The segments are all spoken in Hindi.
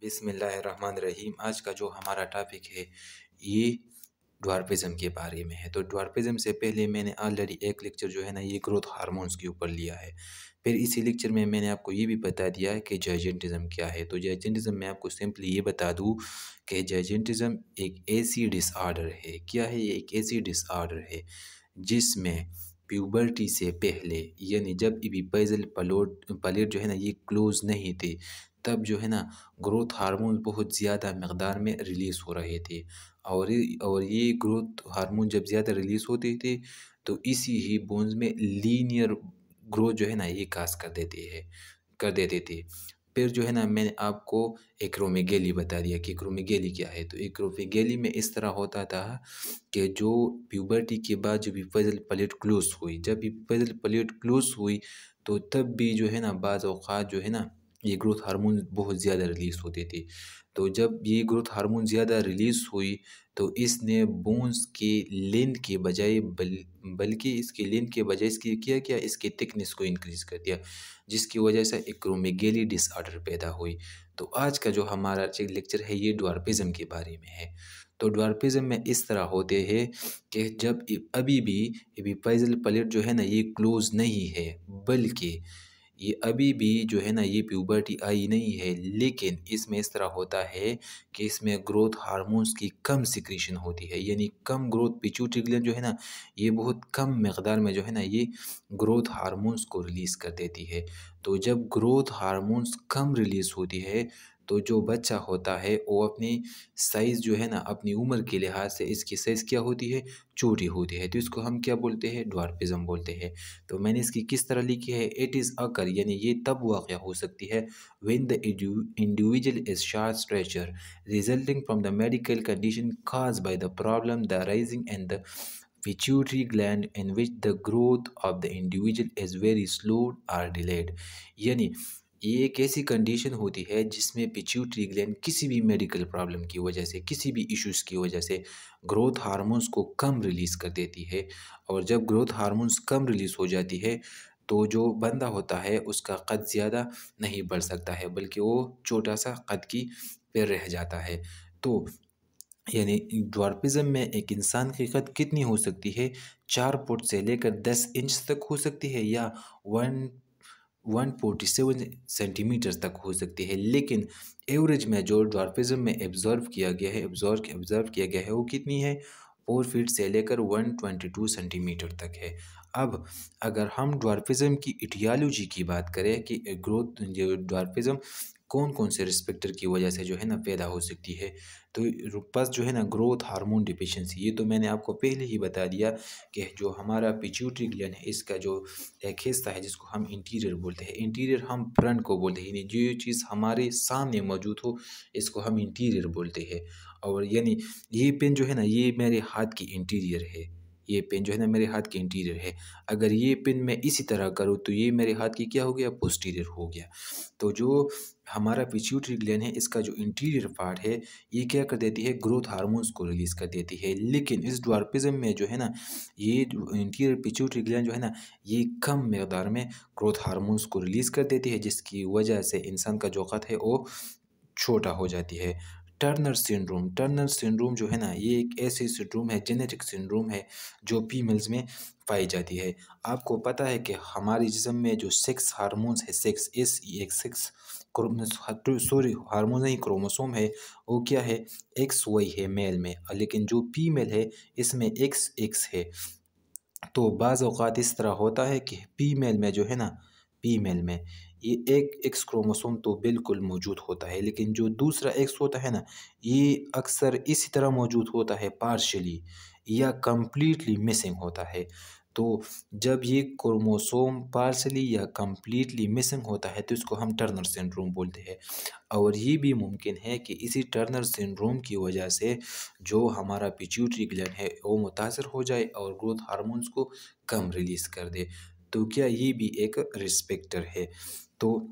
बिस्मिल्लाहिर्रहमानिर्रहीम। आज का जो हमारा टॉपिक है ये ड्वार्फिज़म के बारे में है। तो ड्वार्फिज़म से पहले मैंने ऑलरेडी एक लेक्चर जो है ना ये ग्रोथ हार्मोन्स के ऊपर लिया है। फिर इसी लेक्चर में मैंने आपको ये भी बता दिया है कि जाइजेंटिज़म क्या है। तो जाइजेंटिज़म मैं आपको सिंपली ये बता दूँ कि जाइजेंटिज़म एक ऐसी डिसऑर्डर है। क्या है ये? एक ऐसी डिसऑर्डर है जिसमें प्यूबर्टी से पहले यानी जब एपिफिज़ल पलेट जो है ना ये क्लोज़ नहीं थे, तब जो है ना ग्रोथ हार्मोन बहुत ज़्यादा मकदार में रिलीज़ हो रहे थे। और ये ग्रोथ हार्मोन जब ज़्यादा रिलीज़ होते थे तो इसी ही बोन्स में लीनियर ग्रोथ जो है ना ये काज कर देते थे। फिर जो है ना मैंने आपको एक्रोमेगेली बता दिया कि एक्रोमेगेली क्या है। तो एक्रोमेगेली में इस तरह होता था कि जो प्यूबर्टी के बाद जब एपिफिज़ल प्लेट क्लोज़ हुई, जब एपिफिज़ल प्लेट क्लोज़ हुई तो तब भी जो है ना बाज़ औक़ात जो है ना ये ग्रोथ हार्मोन बहुत ज़्यादा रिलीज़ होते थे। तो जब ये ग्रोथ हार्मोन ज़्यादा रिलीज़ हुई तो इसने बोन्स के लेंथ के बजाय बल्कि इसकी लेंथ के बजाय इसकी क्या इसकी थिकनेस को इंक्रीज़ कर दिया, जिसकी वजह से एक्रोमेगेली डिसऑर्डर पैदा हुई। तो आज का जो हमारा लेक्चर है ये ड्वार्फिज़म के बारे में है। तो ड्वार्फिज़म में इस तरह होते हैं कि जब अभी भी एपिफिज़ल प्लेट जो है ना ये क्लोज़ नहीं है, बल्कि ये अभी भी जो है ना ये प्यूबर्टी आई नहीं है, लेकिन इसमें इस तरह होता है कि इसमें ग्रोथ हार्मोन्स की कम सिक्रीशन होती है, यानी कम ग्रोथ। पिट्यूटरी ग्लैंड जो है ना ये बहुत कम मकदार में जो है ना ये ग्रोथ हार्मोन्स को रिलीज़ कर देती है। तो जब ग्रोथ हार्मोन्स कम रिलीज़ होती है तो जो बच्चा होता है वो अपनी साइज़ जो है ना अपनी उम्र के लिहाज से इसकी साइज़ क्या होती है? छोटी होती है। तो इसको हम क्या बोलते हैं? ड्वार्फिज़म बोलते हैं। तो मैंने इसकी किस तरह लिखी है? इट इज़ अकर यानी ये तब वाक़या हो सकती है when the individual is short stature resulting from the medical condition caused by the problem the rising in the pituitary gland in which the growth of the individual is very slow or delayed। यानी ये एक ऐसी कंडीशन होती है जिसमें पिट्यूटरी ग्लैंड किसी भी मेडिकल प्रॉब्लम की वजह से, किसी भी इश्यूज़ की वजह से ग्रोथ हार्मोन्स को कम रिलीज़ कर देती है। और जब ग्रोथ हार्मोन्स कम रिलीज़ हो जाती है तो जो बंदा होता है उसका कद ज़्यादा नहीं बढ़ सकता है, बल्कि वो छोटा सा कद की पे रह जाता है। तो यानी ड्वार्फिज़म में एक इंसान की कद कितनी हो सकती है? 4 फुट से लेकर 10 इंच तक हो सकती है, या 147 सेंटीमीटर तक हो सकती है। लेकिन एवरेज में जो ड्वार्फिज़म में ऑब्ज़र्व किया गया है वो कितनी है? 4 फीट से लेकर 122 सेंटीमीटर तक है। अब अगर हम ड्वार्फिज़म की इटियोलॉजी की बात करें कि ग्रोथ जो ड्वार्फिज़म कौन-कौन से रिस्क फैक्टर की वजह से जो है ना पैदा हो सकती है। तो बस जो है ना ग्रोथ हार्मोन डिफिशिएंसी, ये तो मैंने आपको पहले ही बता दिया कि जो हमारा पिट्यूटरी ग्लैंड है इसका जो एक हिस्सा है जिसको हम इंटीरियर बोलते हैं, इंटीरियर हम फ्रंट को बोलते हैं, यानी जो चीज़ हमारे सामने मौजूद हो इसको हम इंटीरियर बोलते हैं। और यानी ये पेन जो है ना ये मेरे हाथ की इंटीरियर है, ये पेन जो है ना मेरे हाथ की इंटीरियर है। अगर ये पेन मैं इसी तरह करूँ तो ये मेरे हाथ की क्या हो गया? पोस्टीरियर हो गया। तो जो हमारा पिट्यूटरी ग्लैंड है इसका जो इंटीरियर पार्ट है ये क्या कर देती है? ग्रोथ हार्मोन्स को रिलीज़ कर देती है। लेकिन इस ड्वार्फिज़म में जो है ना ये जो इंटीरियर पिट्यूटरी ग्लैंड जो है ना ये कम मकदार में ग्रोथ हार्मोन्स को रिलीज़ कर देती है, जिसकी वजह से इंसान का जो कद है वो छोटा हो जाती है। टर्नर सिंड्रोम जो है ना ये एक ऐसी सिंड्रोम है, जेनेटिक सिंड्रोम है जो फीमेल्स में पाई जाती है। आपको पता है कि हमारे जिस्म में जो सेक्स हार्मोन्स है, सेक्स एस ई एक सेक्स सॉरी हार्मोन नहीं क्रोमोसोम है, वो क्या है? एक्स वाई है मेल में, लेकिन जो फीमेल है इसमें एक्स एक्स है। तो बाज़ औक़ात इस तरह होता है कि फीमेल में जो है ना फीमेल में ये एक एक्स क्रोमोसोम तो बिल्कुल मौजूद होता है, लेकिन जो दूसरा एक्स होता है ना ये अक्सर इसी तरह मौजूद होता है पार्शियली या कंप्लीटली मिसिंग होता है। तो जब ये क्रोमोसोम पार्शियली या कंप्लीटली मिसिंग होता है तो इसको हम टर्नर सिंड्रोम बोलते हैं। और ये भी मुमकिन है कि इसी टर्नर सिंड्रोम की वजह से जो हमारा पिट्यूटरी ग्लैंड है वो मुतासर हो जाए और ग्रोथ हार्मोन्स को कम रिलीज़ कर दे। तो क्या ये भी एक रिस्क फैक्टर है? तो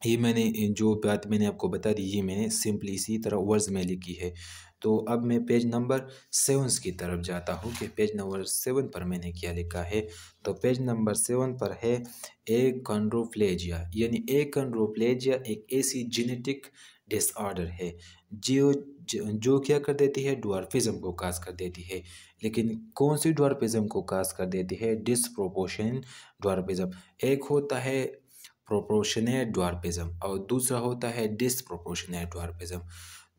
ये मैंने जो बात मैंने आपको बता दी ये मैंने सिंपली इसी तरह वर्ड्स में लिखी है। तो अब मैं पेज नंबर 7 की तरफ जाता हूँ कि पेज नंबर 7 पर मैंने क्या लिखा है। तो पेज नंबर 7 पर है एकॉन्ड्रोप्लेजिया, यानी एकॉन्ड्रोप्लेजिया एक ऐसी जेनेटिक डिसऑर्डर है जो जो क्या कर देती है, ड्वार्फिज्म को काज कर देती है। लेकिन कौन सी ड्वार्फिज्म को काज कर देती है? Disproportion dwarfism. एक होता है प्रोपोर्शनेट ड्वार्फिज्म और दूसरा होता है डिसप्रोपोर्शनेट ड्वार्फिज्म।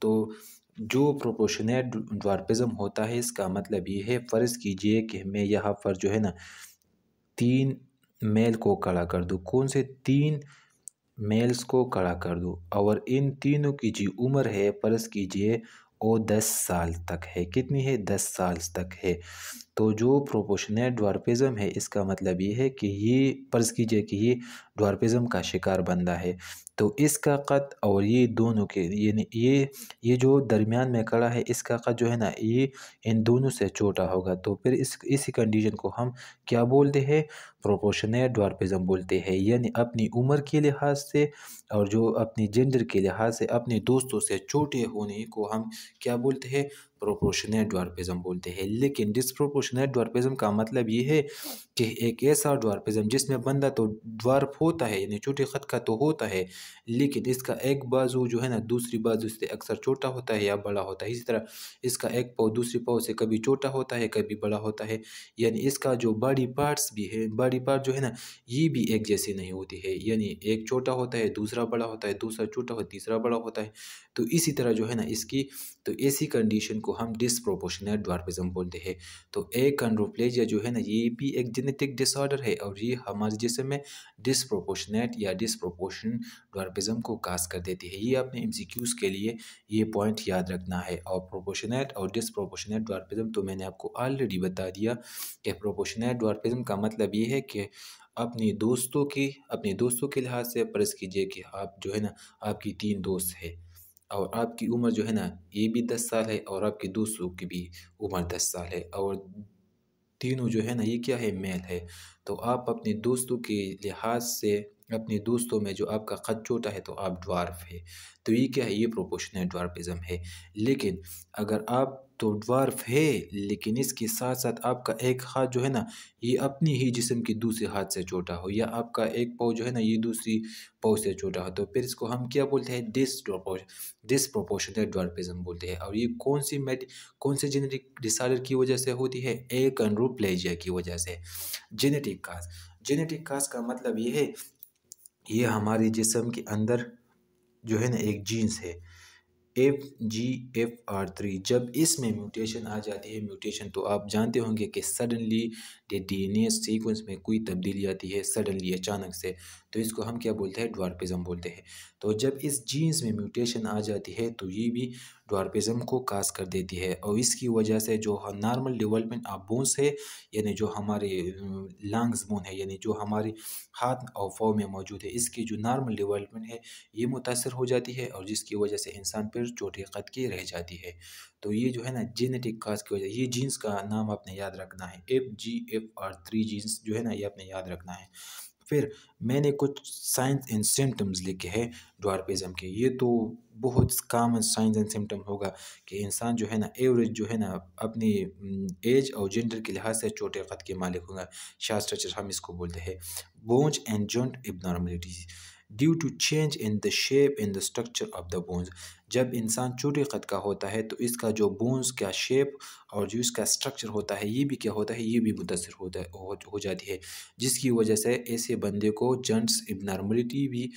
तो जो प्रोपोर्शनेट ड्वार्फिज्म होता है इसका मतलब ये है, फ़र्ज़ कीजिए कि मैं यहाँ पर जो है ना 3 मेल को खड़ा कर दूँ। कौन से 3 मेल्स को खड़ा कर दूँ और इन तीनों की जो उम्र है फ़र्ज़ कीजिए वो 10 साल तक है। कितनी है? 10 साल तक है। तो जो प्रोपोर्शनेट ड्वार्फिज्म है इसका मतलब ये है कि ये फ़र्ज़ कीजिए कि ये ड्वार्फिज्म का शिकार बंदा है, तो इसका कद और ये दोनों के ये जो दरमियान में खड़ा है इसका कद जो है ना ये इन दोनों से छोटा होगा। तो फिर इसी कंडीशन को हम क्या बोलते हैं? प्रोपोर्शनेट ड्वार्फिज्म बोलते हैं। यानी अपनी उम्र के लिहाज से और जो अपनी जेंडर के लिहाज से अपने दोस्तों से छोटे होने को हम क्या बोलते हैं? प्रोपोर्शनेट ड्वार्फिज्म बोलते हैं। लेकिन डिस्प्रोपोर्शनेट ड्वार्फिज्म का मतलब ये है कि एक ऐसा ड्वार्फिज्म जिसमें बंदा तो ड्वार्फ होता है, यानी छोटे कद का तो होता है, लेकिन इसका एक बाजू जो है ना दूसरी बाजू से अक्सर छोटा होता है या बड़ा होता है। इसी तरह इसका एक पाँव दूसरी पाँव से कभी छोटा होता है कभी बड़ा होता है। यानी इसका जो बॉडी पार्ट्स भी है, बॉडी पार्ट जो है ना ये भी एक जैसी नहीं होती है। यानी एक छोटा होता है दूसरा बड़ा होता है, दूसरा छोटा हो तीसरा बड़ा होता है। तो इसी तरह जो है ना इसकी तो ऐसी कंडीशन को हम डिस्प्रोपोर्शनेट ड्वार्फिज्म बोलते हैं। तो एकॉन्ड्रोप्लेजिया जो है ना ये भी एक जेनेटिक डिसऑर्डर है और ये हमारे जिस्म में डिस्प्रोपोर्शनेट या डिस्प्रोपोर्शन ड्वार्फिज्म को काज कर देती है। ये अपने एमसीक्यूज के लिए ये पॉइंट याद रखना है। और प्रोपोर्शनेट और डिस्प्रोपोर्शनेट ड्वार्फिज्म तो मैंने आपको ऑलरेडी बता दिया कि प्रोपोर्शनेट ड्वार्फिज्म का मतलब ये है कि अपने दोस्तों के लिहाज से फ़र्ज़ कीजिए कि आप जो है ना आपकी 3 दोस्त है और आपकी उम्र जो है ना ये भी 10 साल है और आपके दोस्तों की भी उम्र 10 साल है और तीनों जो है ना ये क्या है? मेल है। तो आप अपने दोस्तों के लिहाज से अपने दोस्तों में जो आपका कद छोटा है तो आप ड्वार्फ है। तो ये क्या है? ये प्रोपोर्शनेट ड्वार्फिज्म है। लेकिन अगर आप तो ड्वार्फ है लेकिन इसके साथ साथ आपका एक हाथ जो है ना ये अपनी ही जिस्म के दूसरे हाथ से छोटा हो, या आपका एक पाँव जो है ना ये दूसरी पाँव से छोटा हो, तो फिर इसको हम क्या बोलते हैं? डिसप्रोपोर्शनेट ड्वार्फिज्म बोलते हैं। और ये कौन से जेनेटिक डिसऑर्डर की वजह से होती है? एकॉन्ड्रोप्लेजिया की वजह से। जेनेटिक काज का मतलब ये है, ये हमारे जिस्म के अंदर जो है ना एक जीन्स है FGFR3। जब इसमें म्यूटेशन आ जाती है, म्यूटेशन तो आप जानते होंगे कि सडनली डीएनए सीक्वेंस में कोई तब्दीली आती है सडनली अचानक से, तो इसको हम क्या बोलते हैं? ड्वार्फिज्म बोलते हैं। तो जब इस जीन्स में म्यूटेशन आ जाती है तो ये भी ड्वार्फिज्म को काज कर देती है और इसकी वजह से जो नॉर्मल डेवलपमेंट ऑफ बोन्स है, यानी जो हमारे लंग्स बोन है, यानी जो हमारे हाथ और पाँव में मौजूद है, इसकी जो नॉर्मल डेवलपमेंट है ये मुतासर हो जाती है और जिसकी वजह से इंसान फिर छोटे कद की रह जाती है। तो ये जो है ना जेनेटिक काज की वजह, ये जीन्स का नाम आपने याद रखना है, FGFR3 जीन्स जो है ना ये आपने याद रखना है। फिर मैंने कुछ साइंस एंड सिम्टम्स लिखे हैं ड्वार्फिज्म के। ये तो बहुत कॉमन साइंस एंड सिम्टम होगा कि इंसान जो है ना एवरेज जो है ना अपनी एज और जेंडर के लिहाज से छोटे कद के मालिक होगा। शॉर्ट स्ट्रक्चर हम इसको बोलते हैं। Bones and joint abnormalities due to change in the shape in the structure of the bones. जब इंसान छोटे कद का होता है तो इसका जो बोन्स का शेप और जो इसका स्ट्रक्चर होता है ये भी क्या होता है? ये भी मुतासर हो जाती है, जिसकी वजह से ऐसे बंदे को जॉइंट्स एबनॉर्मलिटी भी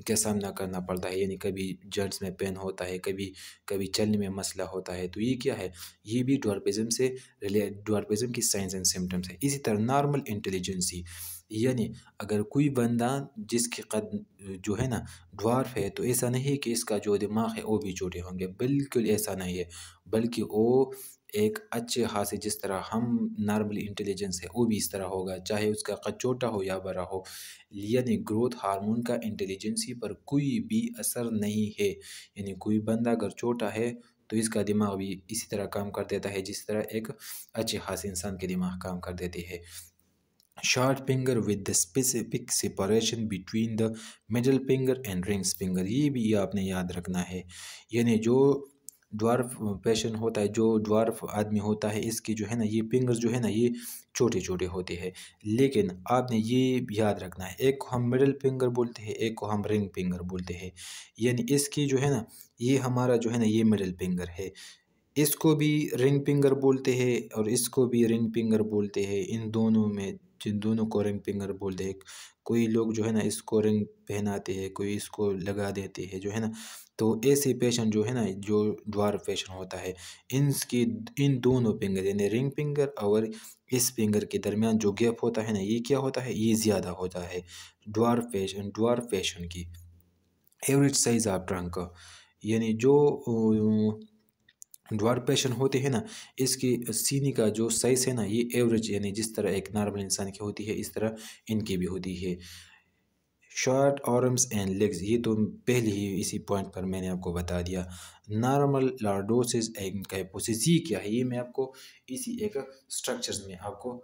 का सामना करना पड़ता है। यानी कभी जॉइंट्स में पेन होता है, कभी कभी चलने में मसला होता है। तो ये क्या है? ये भी ड्वार्फिज्म की साइंस एंड सिम्टम्स है। इसी तरह नॉर्मल इंटेलिजेंसी, यानी अगर कोई बंदा जिसके कद जो है ना ड्वार्फ है तो ऐसा नहीं कि इसका जो दिमाग है वो भी छोटे होंगे, बिल्कुल ऐसा नहीं है, बल्कि वो एक अच्छे हाथ से जिस तरह हम नॉर्मल इंटेलिजेंस है वो भी इस तरह होगा, चाहे उसका कद छोटा हो या बड़ा हो। यानी ग्रोथ हार्मोन का इंटेलिजेंसी पर कोई भी असर नहीं है। यानी कोई बंदा अगर छोटा है तो इसका दिमाग भी इसी तरह काम कर देता है जिस तरह एक अच्छे खास इंसान के दिमाग काम कर देते हैं। Short finger with the specific separation between the middle finger and rings finger, ये भी आपने याद रखना है। यानी जो ड्वार्फ पेशेंट होता है, जो ड्वार्फ आदमी होता है, इसकी जो है ना ये फिंगर्स जो है ना ये छोटे छोटे होते हैं। लेकिन आपने ये याद रखना है, एक को हम मिडिल फिंगर बोलते हैं, एक को हम रिंग फिंगर बोलते हैं। यानी इसकी जो है ना ये हमारा जो है ना ये मिडिल फिंगर है, इसको भी रिंग फिंगर बोलते हैं और इसको भी रिंग फिंगर बोलते हैं। इन दोनों में जिन दोनों को रिंग फिंगर बोलते हैं, कोई लोग जो है ना इसको रिंग पहनाते हैं, कोई इसको लगा देते हैं जो है ना। तो ऐसे पेशेंट जो है ना जो ड्वार्फ पेशेंट होता है, इनकी इन दोनों फिंगर यानी रिंग फिंगर और इस फिंगर के दरमियान जो गैप होता है ना ये क्या होता है, ये ज़्यादा होता है ड्वार्फ पेशेंट की। एवरेज साइज ऑफ ट्रंक यानी जो ड्वार्फ पेशेंट होते हैं ना, इसकी सीने का जो साइज़ है ना ये एवरेज यानी जिस तरह एक नॉर्मल इंसान की होती है इस तरह इनकी भी होती है। शॉर्ट आर्म्स एंड लेग्स, ये तो पहले ही इसी पॉइंट पर मैंने आपको बता दिया। नॉर्मल लॉर्डोसिस एंड काइपोसिस ये क्या है, ये मैं आपको इसी एक स्ट्रक्चर्स में आपको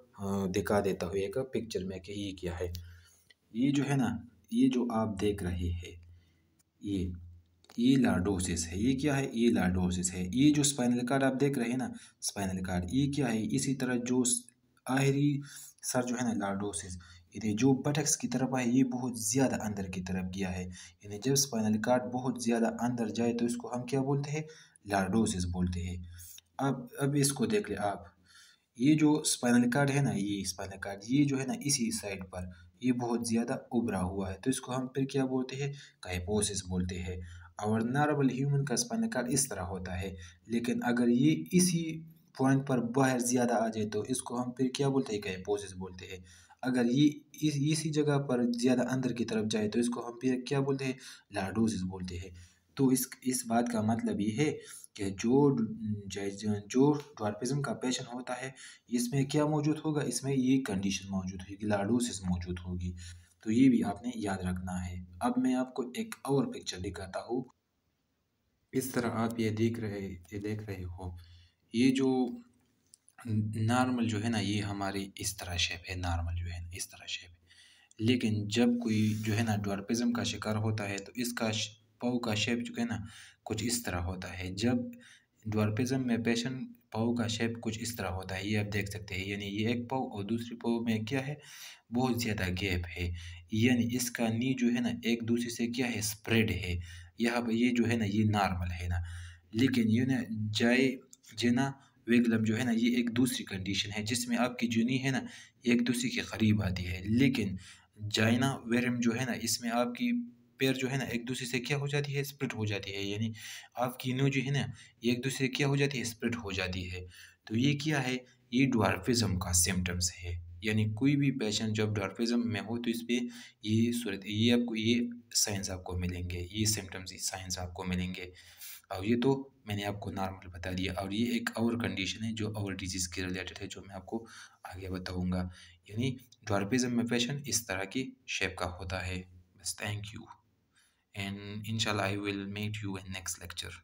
दिखा देता हूँ एक पिक्चर में कि ये क्या है। ये जो है ना ये जो आप देख रहे हैं ये ये लॉर्डोसिस है। ये क्या है, ये लॉर्डोसिस है। ये जो स्पाइनल कार्ड आप देख रहे हैं ना, स्पाइनल कार्ड ये क्या है, इसी तरह जो आखिरी सर जो है ना लॉर्डोसिस, ये जो बटक्स की तरफ है ये बहुत ज़्यादा अंदर की तरफ गया है। यानी जब स्पाइनल कार्ड बहुत ज़्यादा अंदर जाए तो इसको हम क्या बोलते हैं, लॉर्डोसिस बोलते हैं। अब इसको देख ले आप, ये जो स्पाइनल कार्ड है ना, ये स्पाइनल कार्ड ये जो है ना इसी साइड पर ये बहुत ज़्यादा उभरा हुआ है, तो इसको हम फिर क्या बोलते हैं, काइपोसिस बोलते हैं। और नॉर्मल ह्यूमन का स्पाइनल कार्ड इस तरह होता है, लेकिन अगर ये इसी पॉइंट पर बाहर ज़्यादा आ जाए तो इसको हम फिर क्या बोलते हैं, काइपोसिस बोलते हैं। अगर ये इसी जगह पर ज़्यादा अंदर की तरफ जाए तो इसको हम फिर क्या बोलते हैं, लॉर्डोसिस बोलते हैं। तो इस बात का मतलब ये है कि जो ड्वार्फिज्म का पेशेंट होता है इसमें क्या मौजूद होगा, इसमें ये कंडीशन मौजूद होगी, लॉर्डोसिस मौजूद होगी। तो ये भी आपने याद रखना है। अब मैं आपको एक और पिक्चर दिखाता हूँ। इस तरह आप ये देख रहे हो, ये जो नॉर्मल जो है ना ये हमारी इस तरह शेप है, नॉर्मल जो है ना इस तरह शेप है। लेकिन जब कोई जो है ना ड्वार्फिज्म का शिकार होता है तो इसका पाँव का शेप जो है ना कुछ इस तरह होता है। जब ड्वार्फिज्म में पेशेंट पाँव का शेप कुछ इस तरह होता है, ये आप देख सकते हैं। यानी ये एक पाँव और दूसरी पाँव में क्या है, बहुत ज़्यादा गैप है। यानी इसका नी जो है ना एक दूसरे से क्या है, स्प्रेड है। यहाँ पर ये जो है ना ये नॉर्मल है ना। लेकिन ये ना जाए जेना वेगलम जो है ना ये एक दूसरी कंडीशन है जिसमें आपकी जो नी है ना एक दूसरे के करीब आती है। लेकिन जाइना वेरम जो है ना इसमें आपकी पैर जो है ना एक दूसरे से क्या हो जाती है, स्प्लिट हो जाती है। यानी आपकी नो जो है ना ये एक दूसरे से क्या हो जाती है, स्प्लिट हो जाती है। तो ये क्या है, ये ड्वार्फिज्म का सिम्टम्स है। यानी कोई भी पेशेंट जब ड्वार्फिज्म में हो तो इस पे ये सूरत ये आपको ये साइंस आपको मिलेंगे, ये सिम्टम्स साइंस आपको मिलेंगे। और ये तो मैंने आपको नॉर्मल बता दिया, और ये एक और कंडीशन है जो और डिजीज़ के रिलेटेड है जो मैं आपको आगे बताऊंगा। यानी ड्वार्फिज्म में पेशेंट इस तरह की शेप का होता है। बस थैंक यू, एंड इंशाल्लाह I will meet you in next lecture.